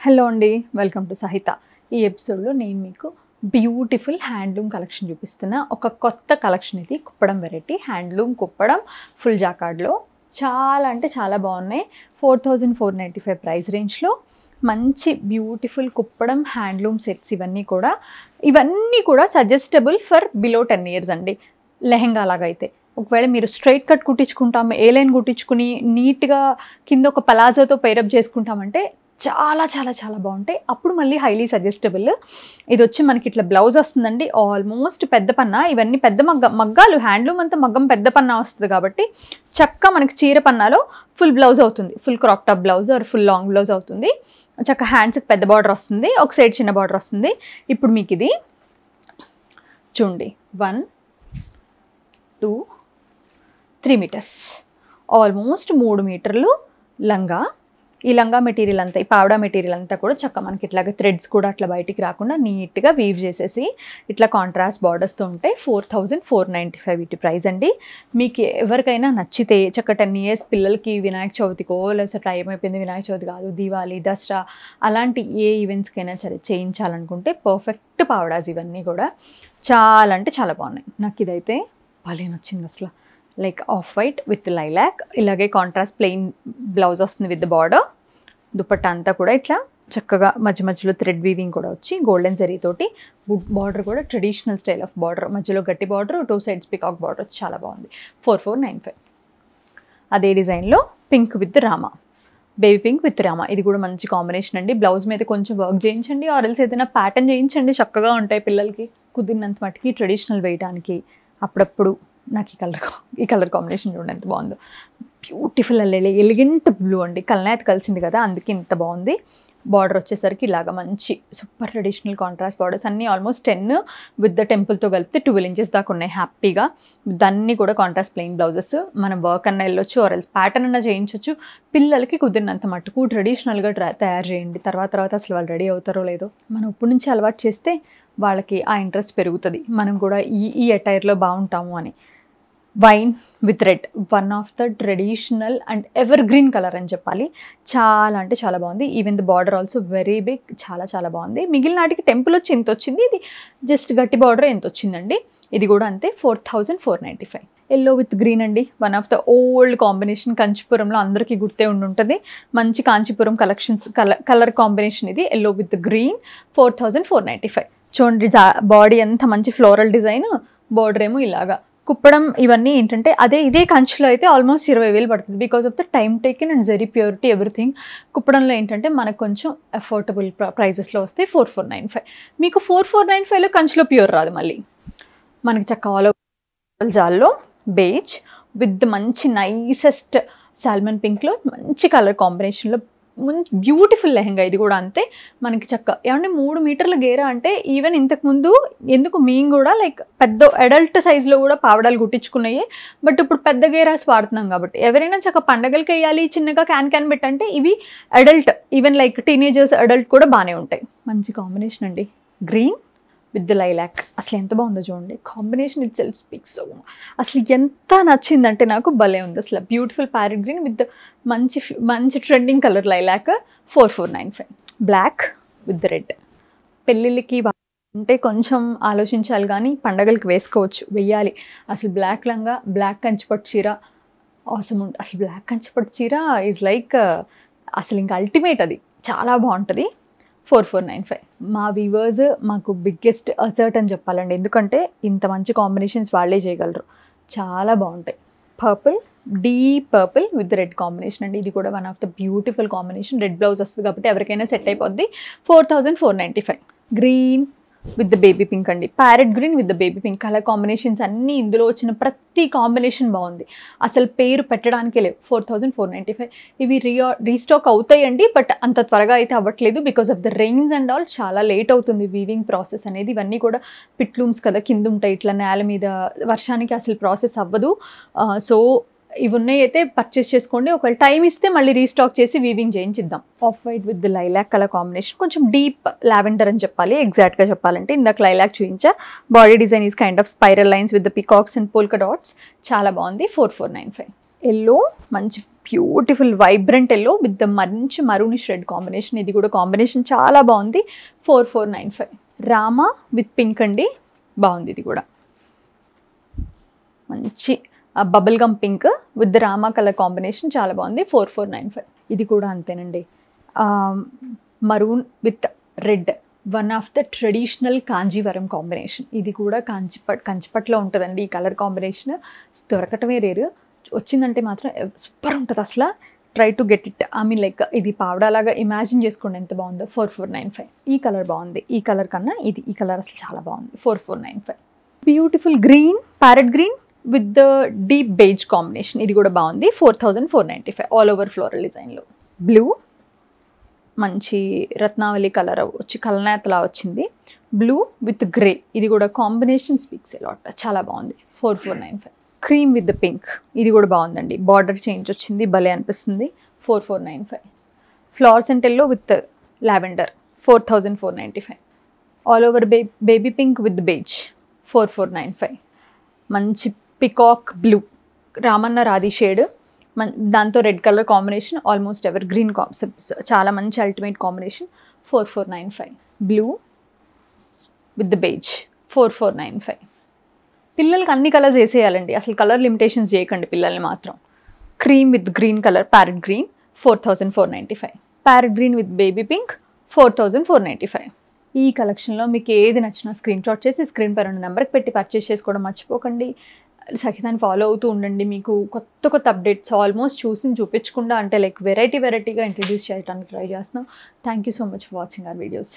Hello అండి, welcome to సహిత. ఈ ఎపిసోడ్లో నేను మీకు బ్యూటిఫుల్ హ్యాండ్లూమ్ కలెక్షన్ చూపిస్తున్నా. ఒక కొత్త కలెక్షన్ ఇది, Kuppadam variety handloom Kuppadam full జాకార్డ్లో. చాలా అంటే చాలా బాగున్నాయి. 4495 ప్రైస్ రేంజ్లో మంచి బ్యూటిఫుల్ కుప్పడం హ్యాండ్లూమ్ సెట్స్. ఇవన్నీ కూడా సజెస్టబుల్ ఫర్ బిలో 10 years అండి. లెహెంగా లాగైతే ఒకవేళ మీరు స్ట్రైట్ కట్ కుట్టించుకుంటాం, ఏ లైన్ కుట్టించుకుని నీట్గా కింద ఒక పలాజోతో పైరప్ చేసుకుంటామంటే చాలా చాలా చాలా బాగుంటాయి. అప్పుడు మళ్ళీ హైలీ సజెస్టబుల్. ఇది వచ్చి మనకి ఇట్లా బ్లౌజ్ వస్తుందండి, ఆల్మోస్ట్ పెద్ద పన్నా. ఇవన్నీ పెద్ద మగ్గాలు, హ్యాండ్లూమ్ అంతా మగ్గం పెద్ద పన్నా వస్తుంది కాబట్టి చక్కగా మనకి చీర పన్నాలో ఫుల్ బ్లౌజ్ అవుతుంది. Full crop top blouse or full long blouse అవుతుంది. చక్క హ్యాండ్స్కి పెద్ద బార్డర్ వస్తుంది, ఒక సైడ్ చిన్న బార్డర్ వస్తుంది. ఇప్పుడు మీకు ఇది చూడండి, 1 2 3 మీటర్స్, ఆల్మోస్ట్ 3 మీటర్లు లంగా. ఈ లంగా మెటీరియల్ అంతా, ఈ పావడా మెటీరియల్ అంతా కూడా చక్క మనకి ఇట్లాగా థ్రెడ్స్ కూడా అట్లా బయటికి రాకుండా నీట్గా వీవ్ చేసేసి ఇట్లా కాంట్రాస్ట్ బార్డర్స్తో ఉంటాయి. 4495 వీటి ప్రైస్ అండి. మీకు ఎవరికైనా నచ్చితే చక్క 10 years పిల్లలకి వినాయక చవితికో, లేకపోతే టైం అయిపోయింది వినాయక చవితి కాదు, దీవాలి, దసరా అలాంటి ఏ ఈవెంట్స్కైనా సరే చేయించాలనుకుంటే పర్ఫెక్ట్ పావడాస్. ఇవన్నీ కూడా చాలా అంటే చాలా బాగున్నాయి. నాకు ఇదైతే భలే నచ్చింది అసలు. Like of white with lilac, ఇలాగే కాంట్రాస్ట్ ప్లెయిన్ బ్లౌజ్ వస్తుంది విత్ బార్డర్. దుపట్టా అంతా కూడా ఇట్లా చక్కగా మధ్య మధ్యలో థ్రెడ్ వీవింగ్ కూడా వచ్చి గోల్డెన్ జరీ తోటి బార్డర్ కూడా ట్రెడిషనల్ స్టైల్ ఆఫ్ బార్డర్, మధ్యలో గట్టి బార్డర్, 2 sides పికాక్ బార్డర్, చాలా బాగుంది. 4495. అదే డిజైన్లో pink with Rama, baby pink with Rama. ఇది కూడా మంచి కాంబినేషన్ అండి. బ్లౌజ్ మీద కొంచెం వర్క్ చేయించండి, ఆర్ఎల్స్ ఏదైనా ప్యాటర్న్ చేయించండి, చక్కగా ఉంటాయి పిల్లలకి. కుదిరినంత మటుకి ట్రెడిషనల్ వేయడానికి. అప్పుడప్పుడు నాకు ఈ కలర్ కాంబినేషన్ చూడండి ఎంత బాగుందో. బ్యూటిఫుల్ ఎలిగెంట్ బ్లూ అండి, కల్నాథ్ కలిసింది కదా అందుకే ఇంత బాగుంది. బార్డర్ వచ్చేసరికి ఇలాగా మంచి సూపర్ ట్రెడిషనల్ కాంట్రాస్ట్ బార్డర్స్ అన్నీ ఆల్మోస్ట్ 10 విత్ ద టెంపుల్తో కలిపితే 12 inches దాకా ఉన్నాయి హ్యాపీగా. దాన్ని కూడా కాంట్రాస్ట్ ప్లెయిన్ బ్లౌజెస్. మనం వర్క్ అన్న వెళ్ళొచ్చు, ఆర్ఎల్స్ ప్యాటర్న్ అన్న చేయించవచ్చు. పిల్లలకి కుదిరినంత మట్టుకు ట్రెడిషనల్గా తయారు చేయండి. తర్వాత అసలు వాళ్ళు రెడీ అవుతారో లేదో, మనం ఇప్పటి నుంచి అలవాటు చేస్తే వాళ్ళకి ఆ ఇంట్రెస్ట్ పెరుగుతుంది, మనం కూడా ఈ అటైర్లో బాగుంటాము అని. Wine with red, one of the traditional and evergreen colour అని చెప్పాలి. చాలా అంటే చాలా బాగుంది. Even the border also very big, చాలా చాలా బాగుంది. మిగిలిన నాటికి టెంపుల్ వచ్చి ఎంత వచ్చింది, ఇది జస్ట్ గట్టి బార్డర్ ఎంత వచ్చిందండి. ఇది కూడా అంతే, 4495. ఎల్లో విత్ గ్రీన్ అండి, one of the old combination. కంచిపురంలో అందరికీ గుర్తే ఉంటుంది. మంచి కాంచీపురం కలెక్షన్స్ కలర్ కాంబినేషన్ ఇది, ఎల్లో విత్ గ్రీన్. 4495. చూడండి, బాడీ అంతా మంచి ఫ్లోరల్ డిజైన్, బార్డర్ ఏమో ఇలాగా. కుప్పడం ఇవన్నీ ఏంటంటే ఇదే కంచిలో అయితే ఆల్మోస్ట్ 20,000 పడుతుంది, because of the time taken and zari purity everything. కుప్పడంలో ఏంటంటే మనకు కొంచెం అఫోర్డబుల్ ప్రైజెస్లో వస్తాయి. 4495. మీకు 4495లో కంచిలో ప్యూర్ రాదు. మళ్ళీ మనకి చక్క ఆల్ ఓవర్ జాల్లో బేజ్ విత్ మంచి నైసెస్ట్ సాల్మన్ పింక్లో మంచి కలర్ కాంబినేషన్లో బ్యూటిఫుల్ లెహెంగా. ఇది కూడా అంతే మనకి చక్క. ఏమంటే 3 మీటర్ల గేరా అంటే ఈవెన్ ఇంతకుముందు ఎందుకు మేము కూడా లైక్ పెద్ద అడల్ట్ సైజులో కూడా పావడాలు కుట్టించుకున్నాయి. బట్ ఇప్పుడు పెద్ద గేరాస్ వాడుతున్నాం కాబట్టి ఎవరైనా చక్క పండగలకి వేయాలి, చిన్నగా క్యాన్ పెట్టంటే ఇవి adult, even like teenagers adult కూడా బాగానే ఉంటాయి. మంచి కాంబినేషన్ అండి, గ్రీన్ విత్ లైలాక్. అసలు ఎంత బాగుందో చూడండి, combination itself speaks so. అసలు ఎంత నచ్చిందంటే నాకు, భలే ఉంది అసలు. బ్యూటిఫుల్ ప్యారెట్ గ్రీన్ విత్ మంచి trending colour lilac. 4495. Black with red. పెళ్ళిళ్ళకి అంటే కొంచెం ఆలోచించాలి కానీ పండగలకి వేసుకోవచ్చు, వెయ్యాలి. అసలు బ్లాక్ లంగా, బ్లాక్ కంచిపట్టు చీర అవసరం ఉంటుంది. అసలు బ్లాక్ కంచిపట్టు చీర ఈజ్ లైక్ అసలు ఇంకా అల్టిమేట్, అది చాలా బాగుంటుంది. 4495. మా వీవర్స్ మాకు బిగ్గెస్ట్ అసర్ట్ అని చెప్పాలండి, ఎందుకంటే ఇంత మంచి కాంబినేషన్స్ వాళ్ళే చేయగలరు, చాలా బాగుంటాయి. Purple, deep purple with red combination అండి. ఇది కూడా one of the beautiful combination. Red blouse వస్తుంది కాబట్టి ఎవరికైనా సెట్ అయిపోద్ది. 4495. Green with the baby pink అండి, parrot green with the baby pink colour combinations అన్నీ. ఇందులో వచ్చిన ప్రతి కాంబినేషన్ బాగుంది, అసలు పేరు పెట్టడానికే లేవు. 4495. ఇవి రీస్టాక్ అవుతాయండి, బట్ అంత త్వరగా అయితే అవ్వట్లేదు because of the rains and all. చాలా లేట్ అవుతుంది వీవింగ్ ప్రాసెస్ అనేది. ఇవన్నీ కూడా పిట్లూమ్స్ కదా, కింద ఉంటాయి ఇట్లా నేల మీద, వర్షానికి అసలు ప్రాసెస్ అవ్వదు. సో ఇవి ఉన్నాయి అయితే పర్చేస్ చేసుకోండి. ఒకవేళ టైం ఇస్తే మళ్ళీ రీస్టాక్ చేసి వీవింగ్ చేయించిద్దాం. Off white with lilac colour combination, కొంచెం డీప్ లావెండర్ అని చెప్పాలి ఎగ్జాక్ట్గా చెప్పాలంటే. ఇందాక లైలాక్ చూపించా. Body design is kind of spiral lines with the peacocks and polka dots, చాలా బాగుంది. 4495. ఎల్లో మంచి బ్యూటిఫుల్ వైబ్రెంట్ ఎల్లో విత్ మంచి మరూనిష్ రెడ్ కాంబినేషన్. ఇది కూడా కాంబినేషన్ చాలా బాగుంది. 4495. రామా విత్ పింక్ అండి, బాగుంది. ఇది కూడా మంచి bubble gum pink with Rama colour combination చాలా బాగుంది. 4495. ఇది కూడా అంతేనండి, maroon with red, one of the traditional Kanjeevaram combination. ఇది కూడా కంచిపట్లో ఉంటుందండి. ఈ కలర్ కాంబినేషన్ దొరకటమే రేరు, వచ్చిందంటే మాత్రం సూపర్ ఉంటుంది అసలు. Try to get it. I mean like ఇది పావడాలాగా ఇమాజిన్ చేసుకోండి ఎంత బాగుందో. 4495. ఈ కలర్ బాగుంది, ఈ కలర్ కన్నా ఈ కలర్ అసలు చాలా బాగుంది. 4495. Beautiful green, parrot green with the deep beige combination. ఇది కూడా బాగుంది. 4495. ఆల్ ఓవర్ ఫ్లోరల్ డిజైన్లో. బ్లూ మంచి రత్నావళి కలర్ వచ్చి కలనేతలా వచ్చింది. బ్లూ విత్ గ్రే, ఇది కూడా కాంబినేషన్ స్పీక్స్ ఎలాట్, చాలా బాగుంది. 4495. క్రీమ్ విత్ ద పింక్, ఇది కూడా బాగుందండి. బార్డర్ చేంజ్ వచ్చింది, భలే అనిపిస్తుంది. 4495. Flowers and yellow with lavender. 4495. All over baby pink with beige. 4495. మంచి peacock blue, Ramanna Radhi shade, దాంతో red colour combination, almost ever green concepts, చాలా మంచి ultimate combination. 4495. Blue with the beige. 4495. పిల్లలకి అన్ని కలర్స్ వేసేయాలండి, అసలు కలర్ లిమిటేషన్స్ చేయకండి పిల్లల్ని మాత్రం. Cream with green colour, parrot green. 4495. Parrot green with baby pink. 4495. ఈ కలెక్షన్లో మీకు ఏది నచ్చినా స్క్రీన్ షాట్ చేసి స్క్రీన్ పైన ఉన్న నెంబర్కి పెట్టి పర్చేస్ చేసుకోవడం మర్చిపోకండి. సఖితాన్ని ఫాలో అవుతూ ఉండండి. మీకు కొత్త అప్డేట్స్ ఆల్మోస్ట్ చూపించకుండా అంటే లైక్ వెరైటీగా ఇంట్రడ్యూస్ చేయడానికి ట్రై చేస్తున్నాం. Thank you so much for watching our videos.